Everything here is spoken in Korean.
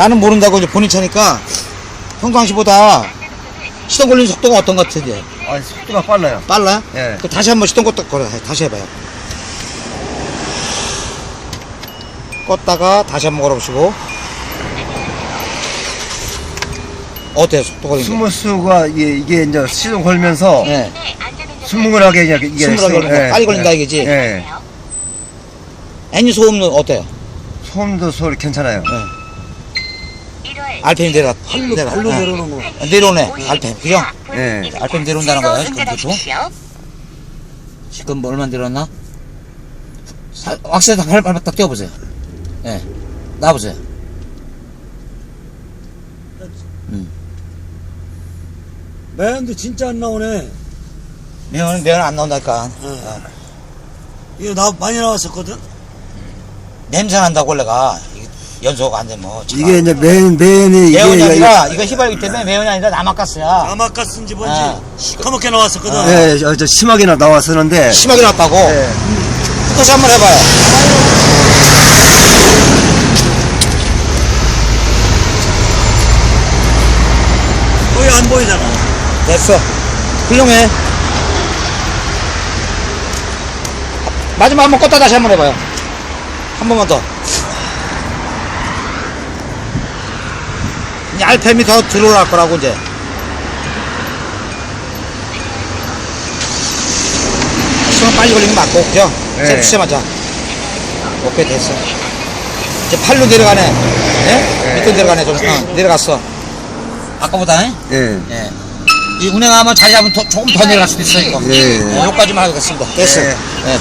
나는 모른다고 이제 본인 차니까 평상시보다 시동 걸리는 속도가 어떤 것 같아 이제? 아, 속도가 빨라요. 빨라? 예. 그 다시 한번 시동 걸어 다시 해봐요. 껐다가 다시 한번 걸어보시고. 어때요 속도 걸리는 게? 스무스가 이게 이제 시동 걸면서 예. 스무근하게 이게 스무스하게 걸린다. 빨리 걸린다 이거지? 예. 엔진 소음은 어때요? 소음도 소리 괜찮아요. RPM 내려. 발로 내려오는 거. 내려오네. RPM. 그죠? 예. RPM 내려온다는 거예요. 지금 보통. 지금 뭐 얼마 내려왔나? 왁스에다 발딱 띄워보세요. 예. 놔보세요. 매연도 진짜 안 나오네. 매연 안 나온다니까. 이거 나 많이 나왔었거든. 냄새 난다고 원래가. 연소가 안 되면. 이게 이제 매연이 매연이 아니라, 이거 휘발유기 때문에 매연이 아니라 남아가스야. 아마가스인지 뭔지 아. 시커멓게 나왔었거든. 예, 저 심하게나 나왔었는데. 심하게 났다고? 예. 다시 한번 해봐요. 거의 안 보이잖아. 됐어. 훌륭해. 마지막 한번 껐다 다시 한번 해봐요. 한 번만 더. 이제 RPM이 더 들어올 거라고, 이제. 시간 빨리 걸리는 거 맞고, 그죠? 네. 시작하자. 오케이, 됐어. 이제 팔로 내려가네. 예? 밑으로 내려가네, 좀. 내려갔어. 아까보다, 예. 예. 이 운행하면 자리 잡으면 조금 더 내려갈 수도 있어요, 이거. 예. 여기까지만 하겠습니다. 됐어요. 예. 예.